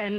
10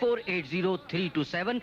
480327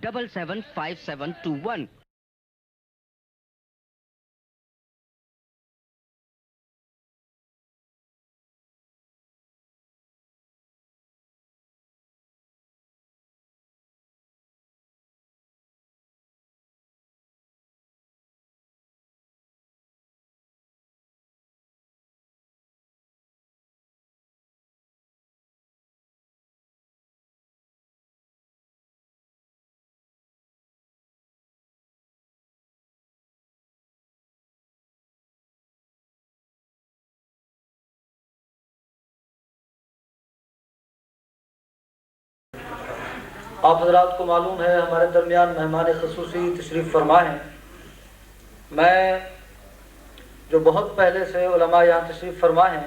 775721। آپ حضرات کو معلوم ہے ہمارے درمیان مہمان خصوصی تشریف فرما ہیں۔ میں جو بہت پہلے سے علماء یہاں تشریف فرما ہیں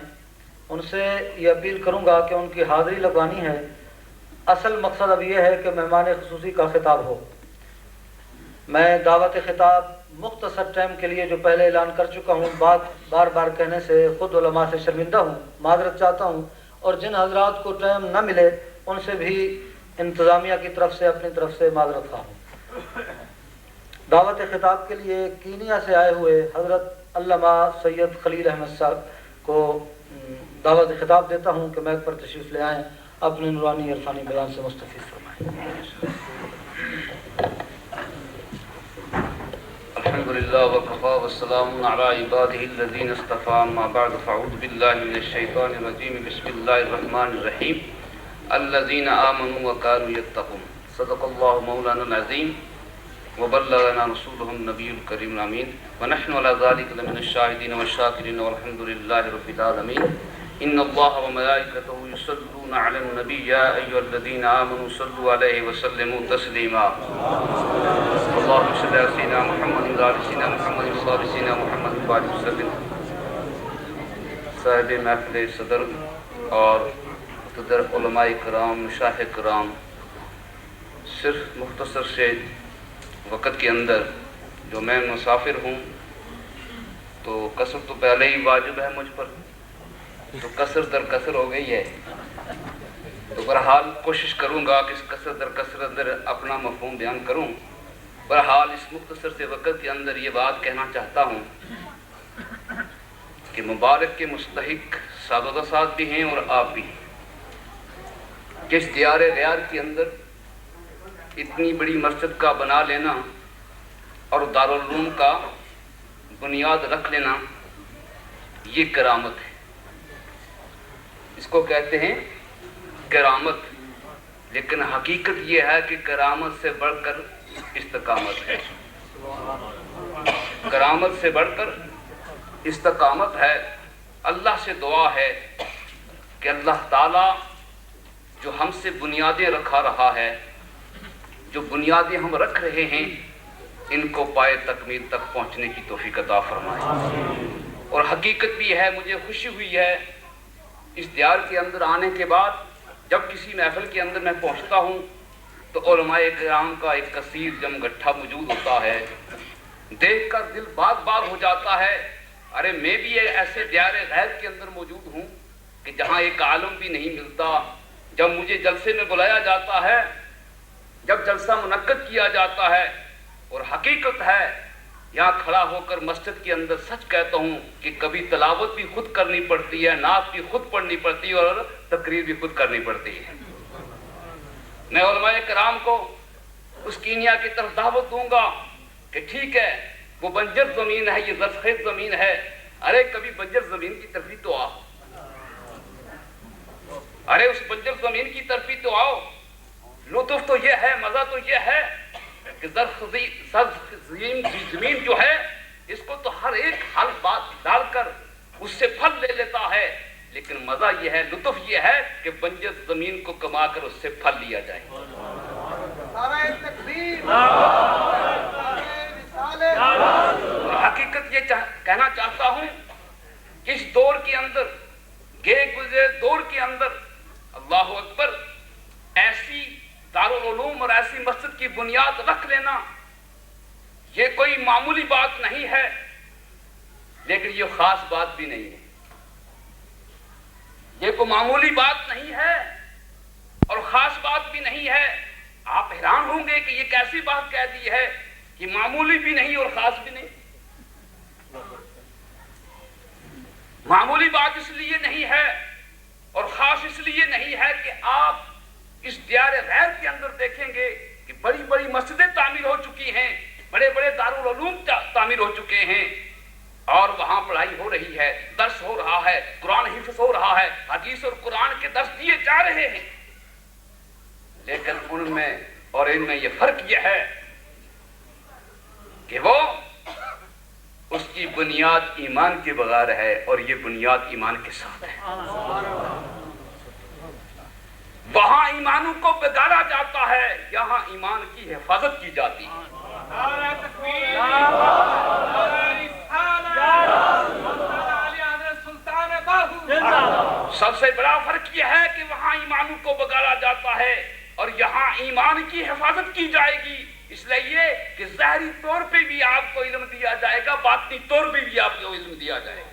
ان سے یہ اپیل کروں گا کہ ان کی حاضری لگوانی ہے۔ اصل مقصد اب یہ ہے کہ مہمان خصوصی کا خطاب ہو۔ میں دعوت خطاب مختصر ٹائم کے لیے جو پہلے اعلان کر چکا ہوں، بار بار کہنے سے خود علماء سے شرمندہ ہوں، معذرت چاہتا ہوں، اور جن حضرات کو ٹائم نہ ملے ان سے بھی انتظامیہ کی طرف سے اپنی طرف سے معذرت خواہ ہوں۔ دعوت خطاب کے لیے کینیا سے آئے ہوئے حضرت علامہ سید خلیل احمد صاحب کو دعوت خطاب دیتا ہوں کہ میک پر تشریف لے آئیں، اپنے نورانی عرفانی بیان سے مستفیض فرمائیں۔ الحمدللہ وکفی والسلام علی عبادہ الذین اصطفی، اما بعد فاعوذ باللہ من الشیطان الرجیم، بسم اللہ الرحمن الرحیم۔ الذین آمنوا وکانوا یتقون، صدق اللہ مولانا العظیم وبلغنا رسولہ النبی الکریم الامین، ونحن علی ذلک لمن الشاہدین والشاکرین والحمد للہ رب العالمین۔ ان اللہ وملائکتہ یصلون علی النبی، یا ایھا الذین آمنوا صلوا علیہ وسلموا تسلیما۔ اللہم صل علی سیدنا محمد وعلی سیدنا محمد وعلی سیدنا محمد وبارک وسلم۔ صاحب محفل صدر اور مقتدر علماء کرام، مشایخ کرام، صرف مختصر سے وقت کے اندر جو میں مسافر ہوں تو قصر تو پہلے ہی واجب ہے مجھ پر، تو قصر در قصر ہو گئی ہے، تو بہرحال کوشش کروں گا کہ اس قصر در قصر اندر اپنا مفہوم بیان کروں۔ بہرحال اس مختصر سے وقت کے اندر یہ بات کہنا چاہتا ہوں کہ مبارک کے مستحق سادہ ساتھ بھی ہیں اور آپ بھی، کہ اس دیار غیار کے اندر اتنی بڑی مسجد کا بنا لینا اور دارالعلوم کا بنیاد رکھ لینا یہ کرامت ہے، اس کو کہتے ہیں کرامت۔ لیکن حقیقت یہ ہے کہ کرامت سے بڑھ کر استقامت ہے، کرامت سے بڑھ کر استقامت ہے۔ اللہ سے دعا ہے کہ اللہ تعالیٰ جو ہم سے بنیادیں رکھا رہا ہے، جو بنیادیں ہم رکھ رہے ہیں، ان کو پائے تکمیل تک پہنچنے کی توفیق عطا فرمائے۔ اور حقیقت بھی ہے، مجھے خوشی ہوئی ہے اس دیار کے اندر آنے کے بعد، جب کسی محفل کے اندر میں پہنچتا ہوں تو علماء کرام کا ایک کثیر جم گٹھا موجود ہوتا ہے، دیکھ کر دل باغ باغ ہو جاتا ہے۔ ارے میں بھی ایسے دیار غیر کے اندر موجود ہوں کہ جہاں ایک عالم بھی نہیں ملتا۔ جب مجھے جلسے میں بلایا جاتا ہے، جب جلسہ منعقد کیا جاتا ہے، اور حقیقت ہے یہاں کھڑا ہو کر مسجد کے اندر سچ کہتا ہوں کہ کبھی تلاوت بھی خود کرنی پڑتی ہے، نعت بھی خود پڑھنی پڑتی ہے، اور تقریر بھی خود کرنی پڑتی ہے۔ میں علماء کرام کو اس کینیا کی طرف دعوت دوں گا کہ ٹھیک ہے وہ بنجر زمین ہے، یہ زرخیز زمین ہے، ارے کبھی بنجر زمین کی طرف ہی تو آؤ، ارے اس بنجر زمین کی طرف ہی تو آؤ۔ لطف تو یہ ہے، مزہ تو یہ ہے کہ زرخیز زمین جو ہے اس کو تو ہر ایک حل بات ڈال کر اس سے پھل لے لیتا ہے، لیکن مزہ یہ ہے، لطف یہ ہے کہ بنجر زمین کو کما کر اس سے پھل لیا جائے۔ نعرہ تکبیر، نعرہ رسالت، اور حقیقت یہ کہنا چاہتا ہوں کہ اس دور کے اندر، گئے گزرے دور کے اندر، اللہ اکبر، ایسی دارالعلوم اور ایسی مسجد کی بنیاد رکھ لینا یہ کوئی معمولی بات نہیں ہے، لیکن یہ خاص بات بھی نہیں ہے، یہ کوئی معمولی بات نہیں ہے اور خاص بات بھی نہیں ہے۔ آپ حیران ہوں گے کہ یہ کیسی بات کہہ دی ہے کہ معمولی بھی نہیں اور خاص بھی نہیں۔ معمولی بات اس لیے نہیں ہے اور خاص اس لیے نہیں ہے کہ آپ اس دیار غیر کے اندر دیکھیں گے کہ بڑی بڑی مسجدیں تعمیر ہو چکی ہیں، بڑے بڑے دارالعلوم تعمیر ہو چکے ہیں، اور وہاں پڑھائی ہو رہی ہے، درس ہو رہا ہے، قرآن حفظ ہو رہا ہے، حدیث اور قرآن کے درس دیے جا رہے ہیں، لیکن ان میں اور ان میں یہ فرق یہ ہے کہ وہ اس کی بنیاد ایمان کے بغیر ہے اور یہ بنیاد ایمان کے ساتھ ہے۔ وہاں ایمانوں کو بگاڑا جاتا ہے، یہاں ایمان کی حفاظت کی جاتی ہے۔ سب سے بڑا فرق یہ ہے کہ وہاں ایمانوں کو بگاڑا جاتا ہے اور یہاں ایمان کی حفاظت کی جائے گی، اس لیے کہ ظاہری طور پہ بھی آپ کو علم دیا جائے گا، باطنی طور پہ بھی آپ کو علم دیا جائے گا۔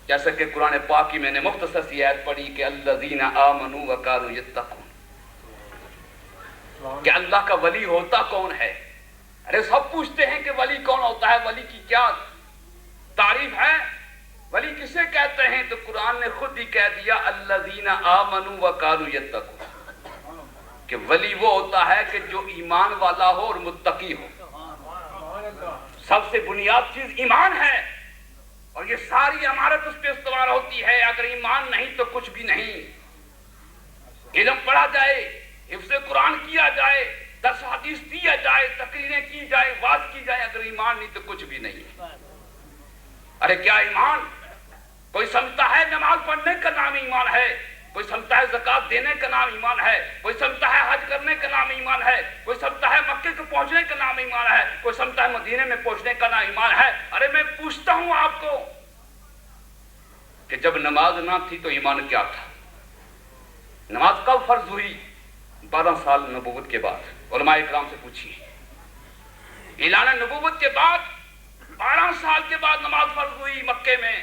جیسا کہ قرآن پاک کی میں نے مختصر سی آیت پڑھی کہ الذین آمنوا وکانوا یتقون، کہ اللہ کا ولی ہوتا کون ہے؟ ارے سب پوچھتے ہیں کہ ولی کون ہوتا ہے، ولی کی کیا تعریف ہے، ولی کسے کہتے ہیں؟ تو قرآن نے خود ہی کہہ دیا الذین آمنوا وکانوا یتقون، کہ ولی وہ ہوتا ہے کہ جو ایمان والا ہو اور متقی ہو۔ سب سے بنیاد چیز ایمان ہے اور یہ ساری عمارت اس پہ استوار ہوتی ہے۔ اگر ایمان نہیں تو کچھ بھی نہیں۔ علم پڑھا جائے، حفظ قرآن کیا جائے، درس حدیث دیا جائے، تقریریں کی جائے، واز کی جائے، اگر ایمان نہیں تو کچھ بھی نہیں۔ ارے کیا ایمان؟ کوئی سمجھتا ہے نماز پڑھنے کا نام ایمان ہے، کوئی سمجھتا ہے زکوٰۃ دینے کا نام ایمان ہے، کوئی سمجھتا ہے حج کرنے کا نام ایمان ہے، کوئی سمجھتا ہے مکے کو پہنچنے کا نام ایمان ہے، کوئی سمجھتا ہے مدینے میں پہنچنے کا نام ایمان ہے۔ ارے میں پوچھتا ہوں آپ کو کہ جب نماز نہ تھی تو ایمان کیا تھا؟ نماز کب فرض ہوئی؟ 12 سال نبوت کے بعد۔ علماء اکرام سے پوچھیے، اعلان نبوت کے بعد 12 سال کے بعد نماز فرض ہوئی مکے میں۔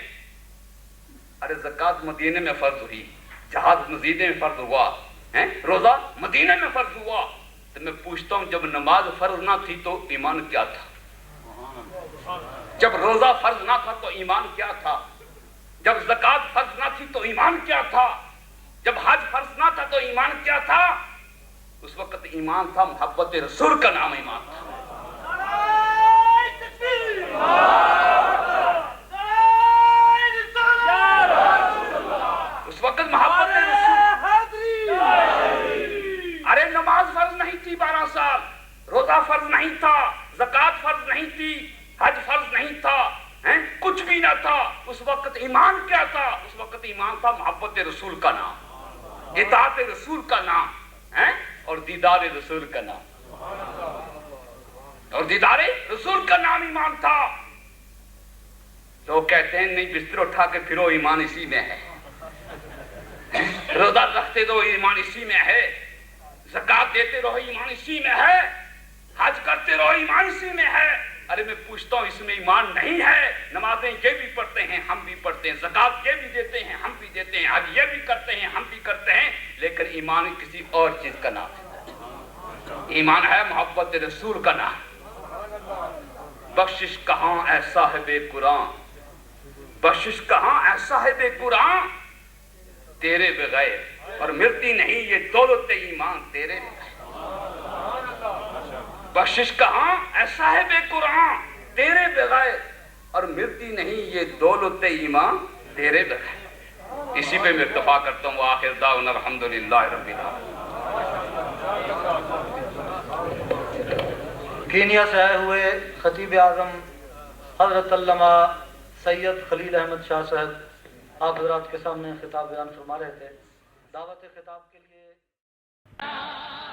ارے زکوٰۃ مدینے میں فرض ہوئی، جہاد مدینے میں فرض ہوا، روزہ مدینے میں فرض ہوا۔ تو میں پوچھتا ہوں جب نماز فرض نہ تھی تو ایمان کیا تھا؟ جب روزہ فرض نہ تھا تو ایمان کیا تھا؟ جب زکوٰۃ فرض نہ تھی تو ایمان کیا تھا؟ جب حج فرض نہ تھا تو ایمان کیا تھا؟ اس وقت ایمان تھا محبت رسول کا نام ایمان تھا۔ اس وقت محبت رسول۔ ارے نماز فرض نہیں تھی 12 سال، روزہ فرض نہیں تھا، زکوٰۃ فرض نہیں تھی، حج فرض نہیں تھا، کچھ بھی نہ تھا۔ اس وقت ایمان کیا تھا؟ اس وقت ایمان تھا محبت رسول کا نام، اطاعت رسول کا نام، اور دیدار رسول کا نام، اور دیدار رسول کا نام ایمان تھا۔ لوگ کہتے ہیں نہیں بستر اٹھا کے پھرو ایمان اسی میں ہے، روزہ رکھتے رہو ایمان اسی میں ہے، زکوٰۃ دیتے رہو ایمان اسی میں ہے، حج کرتے رہو ایمان اسی میں ہے۔ ارے میں پوچھتا ہوں اس میں ایمان نہیں ہے؟ نمازیں یہ بھی پڑھتے ہیں ہم بھی پڑھتے ہیں، زکوٰۃ یہ بھی دیتے ہیں ہم بھی دیتے ہیں، حج یہ بھی کرتے ہیں ہم بھی کرتے ہیں، لیکن ایمان کسی اور چیز کا نام ہے۔ ایمان ہے محبت رسول کا نام۔ بخشش کہاں اے صاحب قرآن، بخشش کہاں اے صاحب قرآن، تیرے بغیر اور ملتی نہیں یہ دولت ایمان تیرے بغیر۔ بخشش کہاں اے صاحب قرآن، تیرے بغیر اور ملتی نہیں یہ دولت ایمان تیرے بغیر۔ اسی پہ میں اکتفا کرتا ہوں۔ وآخر دعوانا الحمدللہ رب العالمین۔ کینیا سے آئے ہوئے خطیب اعظم حضرت علامہ سید خلیل احمد شاہ صاحب آپ حضرات کے سامنے خطاب بیان فرما رہے تھے۔ دعوت خطاب کے لیے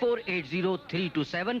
480327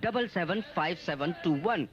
775721।